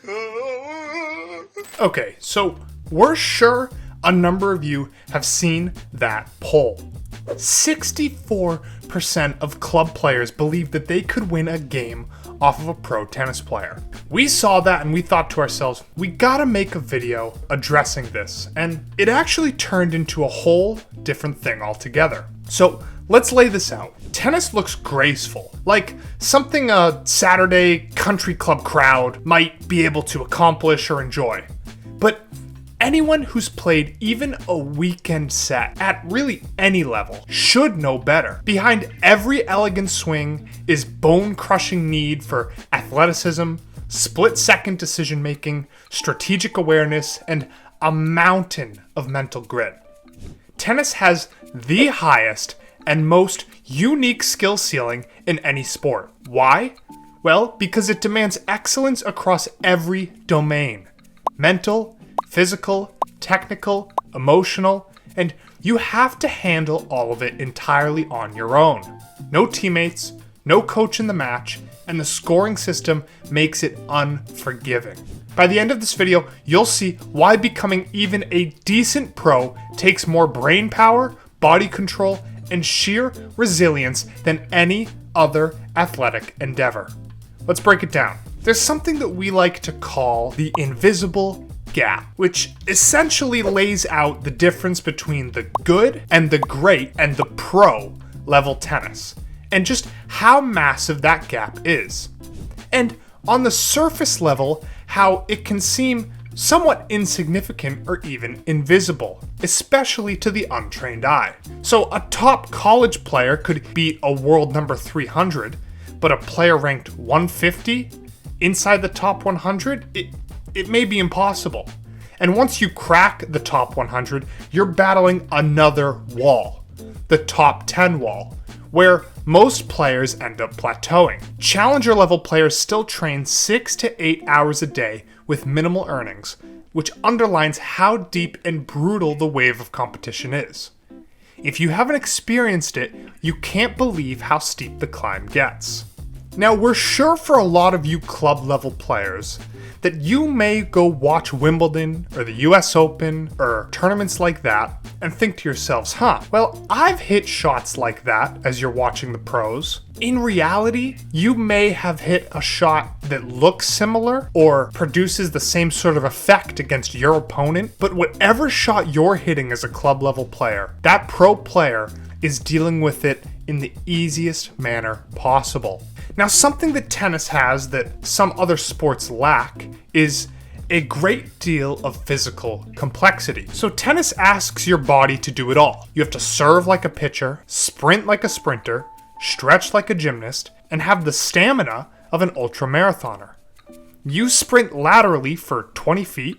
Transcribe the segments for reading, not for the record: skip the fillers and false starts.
No. Okay, so we're sure a number of you have seen that poll. 64% of club players believe that they could win a game off of a pro tennis player. We saw that and we thought to ourselves, we gotta make a video addressing this, and it actually turned into a whole different thing altogether. So let's lay this out. Tennis looks graceful, like something a Saturday country club crowd might be able to accomplish or enjoy. But anyone who's played even a weekend set at really any level should know better. Behind every elegant swing is bone-crushing need for athleticism, split-second decision-making, strategic awareness, and a mountain of mental grit. Tennis has the highest and most unique skill ceiling in any sport. Why? Well, because it demands excellence across every domain. Mental, physical, technical, emotional, and you have to handle all of it entirely on your own. No teammates, no coach in the match, and the scoring system makes it unforgiving. By the end of this video, you'll see why becoming even a decent pro takes more brain power, body control, and sheer resilience than any other athletic endeavor. Let's break it down. There's something that we like to call the invisible gap, which essentially lays out the difference between the good and the great and the pro level tennis, and just how massive that gap is. And on the surface level, how it can seem somewhat insignificant or even invisible, especially to the untrained eye. So a top college player could beat a world number 300, but a player ranked 150 inside the top 100, it may be impossible. And once you crack the top 100, you're battling another wall, the top 10 wall, where most players end up plateauing. Challenger level players still train 6 to 8 hours a day with minimal earnings, which underlines how deep and brutal the wave of competition is. If you haven't experienced it, you can't believe how steep the climb gets. Now, we're sure for a lot of you club level players that you may go watch Wimbledon or the US Open or tournaments like that and think to yourselves, well, I've hit shots like that as you're watching the pros. In reality, you may have hit a shot that looks similar or produces the same sort of effect against your opponent, but whatever shot you're hitting as a club level player, that pro player is dealing with it in the easiest manner possible. Now, something that tennis has that some other sports lack is a great deal of physical complexity. So tennis asks your body to do it all. You have to serve like a pitcher, sprint like a sprinter, stretch like a gymnast, and have the stamina of an ultramarathoner. You sprint laterally for 20 feet,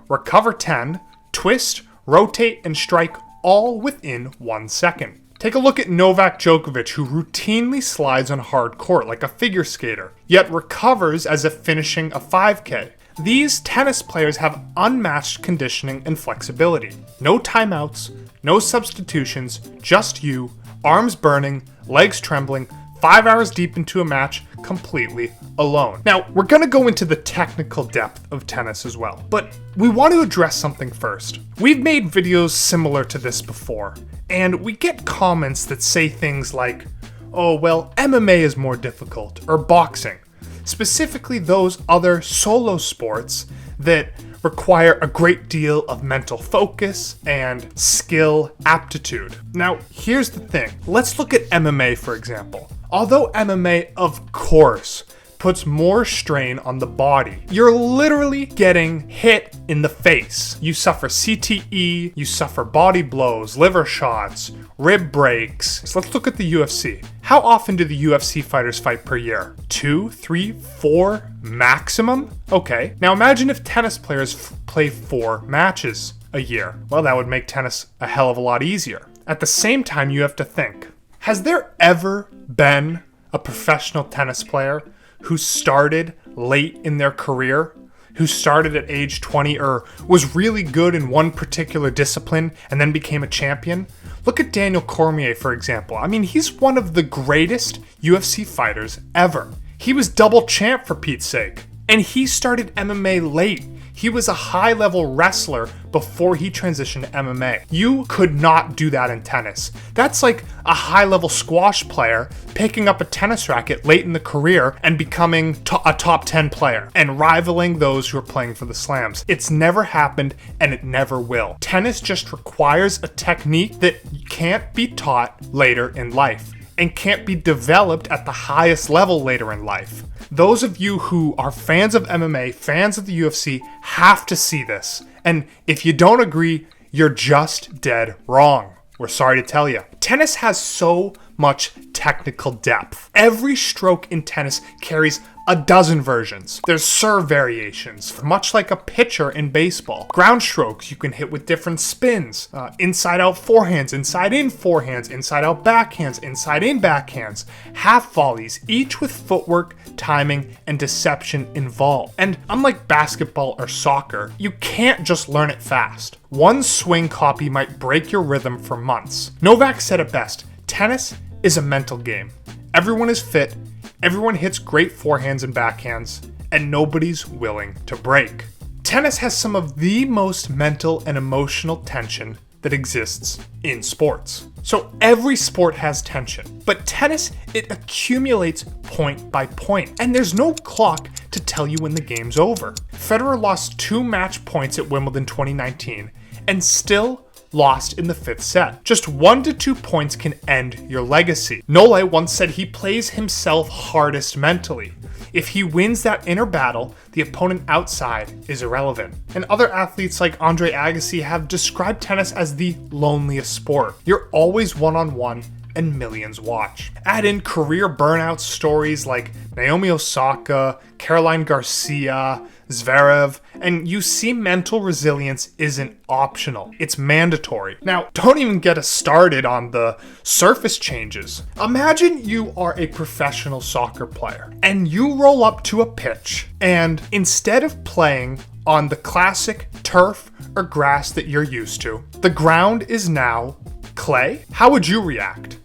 recover 10, twist, rotate, and strike all within 1 second. Take a look at Novak Djokovic, who routinely slides on hard court like a figure skater, yet recovers as if finishing a 5K. These tennis players have unmatched conditioning and flexibility. No timeouts, no substitutions, just you, arms burning, legs trembling, 5 hours deep into a match, completely alone. Now, we're gonna go into the technical depth of tennis as well, but we want to address something first. We've made videos similar to this before, and we get comments that say things like, oh, well, MMA is more difficult, or boxing. Specifically those other solo sports that require a great deal of mental focus and skill aptitude. Now, here's the thing. Let's look at MMA, for example. Although MMA, of course, puts more strain on the body, you're literally getting hit in the face. You suffer CTE, you suffer body blows, liver shots, rib breaks. So let's look at the UFC. How often do the UFC fighters fight per year? 2, 3, 4 maximum? Okay, now imagine if tennis players play 4 matches a year. Well, that would make tennis a hell of a lot easier. At the same time, you have to think, has there ever been a professional tennis player who started late in their career, who started at age 20 or was really good in one particular discipline and then became a champion. Look at Daniel Cormier, for example. I mean, he's one of the greatest UFC fighters ever. He was double champ, for Pete's sake. And he started MMA late. He was a high-level wrestler before he transitioned to MMA. You could not do that in tennis. That's like a high-level squash player picking up a tennis racket late in the career and becoming a top 10 player and rivaling those who are playing for the slams. It's never happened and it never will. Tennis just requires a technique that can't be taught later in life and can't be developed at the highest level later in life. Those of you who are fans of MMA, fans of the UFC, have to see this. And if you don't agree, you're just dead wrong. We're sorry to tell you. Tennis has so much technical depth. Every stroke in tennis carries a dozen versions. There's serve variations, much like a pitcher in baseball. Ground strokes you can hit with different spins. Inside out forehands, inside in forehands, inside out backhands, inside in backhands. Half volleys, each with footwork, timing, and deception involved. And unlike basketball or soccer, you can't just learn it fast. One swing copy might break your rhythm for months. Novak said it best, tennis is a mental game. Everyone is fit, everyone hits great forehands and backhands, and nobody's willing to break. Tennis has some of the most mental and emotional tension that exists in sports. So every sport has tension, but tennis, it accumulates point by point, and there's no clock to tell you when the game's over. Federer lost 2 match points at Wimbledon 2019 and still lost in the 5th set. Just 1 to 2 points can end your legacy. Nole once said he plays himself hardest mentally. If he wins that inner battle, the opponent outside is irrelevant. And other athletes like Andre Agassi have described tennis as the loneliest sport. You're always one-on-one and millions watch. Add in career burnout stories like Naomi Osaka, Caroline Garcia, Zverev, and you see mental resilience isn't optional. It's mandatory. Now, don't even get us started on the surface changes. Imagine you are a professional soccer player and you roll up to a pitch and instead of playing on the classic turf or grass that you're used to, the ground is now clay. How would you react?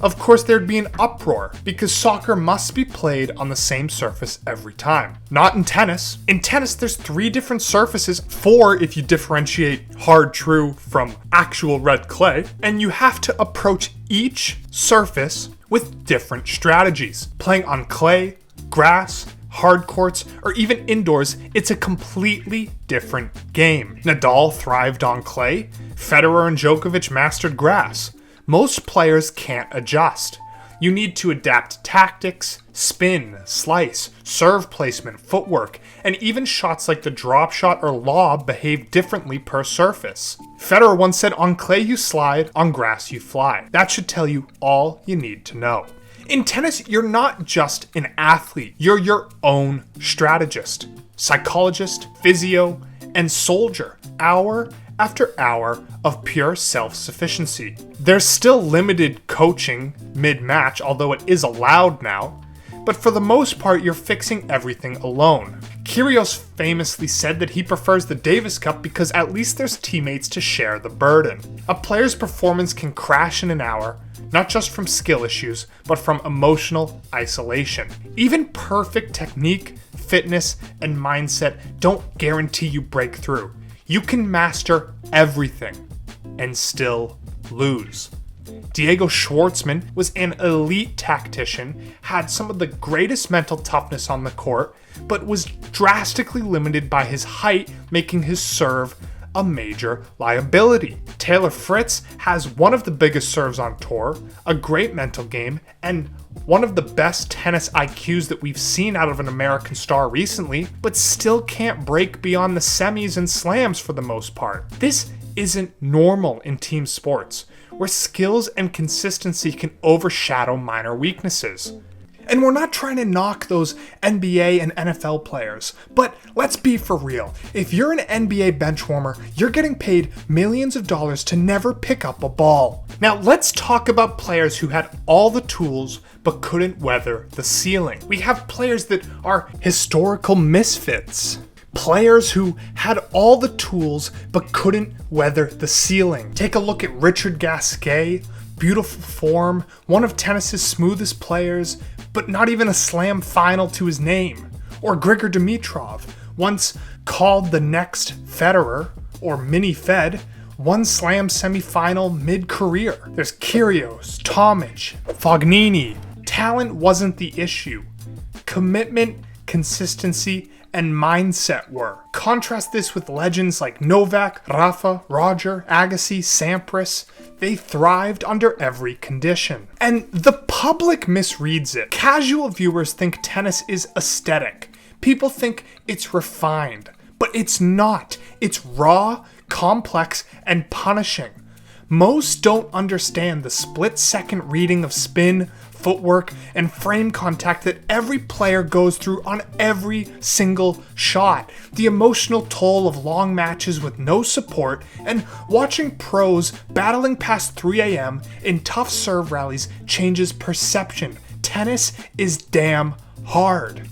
Of course, there'd be an uproar because soccer must be played on the same surface every time. Not in tennis. In tennis, there's 3 different surfaces, 4 if you differentiate hard true from actual red clay, and you have to approach each surface with different strategies. Playing on clay, grass, hard courts, or even indoors, it's a completely different game. Nadal thrived on clay, Federer and Djokovic mastered grass. Most players can't adjust. You need to adapt tactics, spin, slice, serve placement, footwork, and even shots like the drop shot or lob behave differently per surface. Federer once said, "On clay you slide, on grass you fly." That should tell you all you need to know. In tennis, you're not just an athlete, you're your own strategist, psychologist, physio, and soldier, hour after hour of pure self-sufficiency. There's still limited coaching mid-match, although it is allowed now, but for the most part, you're fixing everything alone. Kyrgios famously said that he prefers the Davis Cup because at least there's teammates to share the burden. A player's performance can crash in an hour, not just from skill issues, but from emotional isolation. Even perfect technique, fitness, and mindset don't guarantee you break through. You can master everything and still lose. Diego Schwartzman was an elite tactician, had some of the greatest mental toughness on the court, but was drastically limited by his height, making his serve a major liability. Taylor Fritz has one of the biggest serves on tour, a great mental game, and one of the best tennis IQs that we've seen out of an American star recently, but still can't break beyond the semis and slams for the most part. This isn't normal in team sports, where skills and consistency can overshadow minor weaknesses. And we're not trying to knock those NBA and NFL players, but let's be for real. If you're an NBA bench warmer, you're getting paid millions of dollars to never pick up a ball. Now let's talk about players who had all the tools but couldn't weather the ceiling. We have players that are historical misfits. Players who had all the tools but couldn't weather the ceiling. Take a look at Richard Gasquet, beautiful form, one of tennis's smoothest players, but not even a slam final to his name. Or Grigor Dimitrov, once called the next Federer, or mini Fed, one slam semifinal mid-career. There's Kyrgios, Tomic, Fognini. Talent wasn't the issue. Commitment, consistency, and mindset were. Contrast this with legends like Novak, Rafa, Roger, Agassi, Sampras. They thrived under every condition. And the public misreads it. Casual viewers think tennis is aesthetic. People think it's refined, but it's not. It's raw, complex, and punishing. Most don't understand the split-second reading of spin, footwork, and frame contact that every player goes through on every single shot. The emotional toll of long matches with no support, and watching pros battling past 3 a.m. in tough serve rallies changes perception. Tennis is damn hard.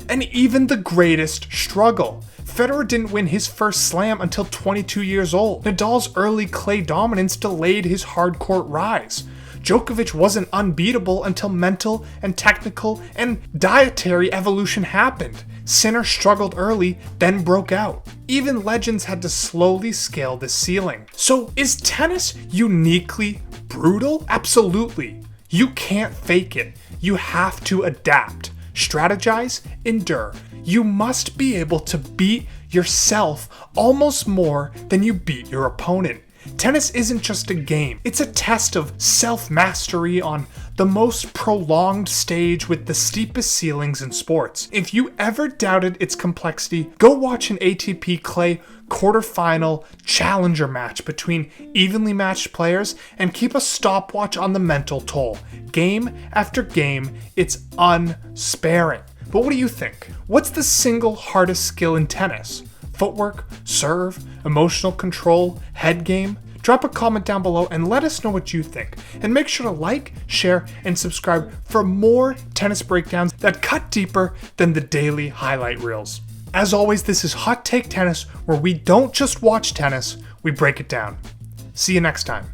And even the greatest struggle. Federer didn't win his first slam until 22 years old. Nadal's early clay dominance delayed his hardcourt rise. Djokovic wasn't unbeatable until mental and technical and dietary evolution happened. Sinner struggled early, then broke out. Even legends had to slowly scale the ceiling. So is tennis uniquely brutal? Absolutely. You can't fake it. You have to adapt. Strategize, endure. You must be able to beat yourself almost more than you beat your opponent. Tennis isn't just a game, it's a test of self-mastery on the most prolonged stage with the steepest ceilings in sports. If you ever doubted its complexity, go watch an ATP Clay quarterfinal challenger match between evenly matched players and keep a stopwatch on the mental toll. Game after game, it's unsparing. But what do you think? What's the single hardest skill in tennis? Footwork, serve, emotional control, head game? Drop a comment down below and let us know what you think. And make sure to like, share, and subscribe for more tennis breakdowns that cut deeper than the daily highlight reels. As always, this is Hot Take Tennis, where we don't just watch tennis, we break it down. See you next time.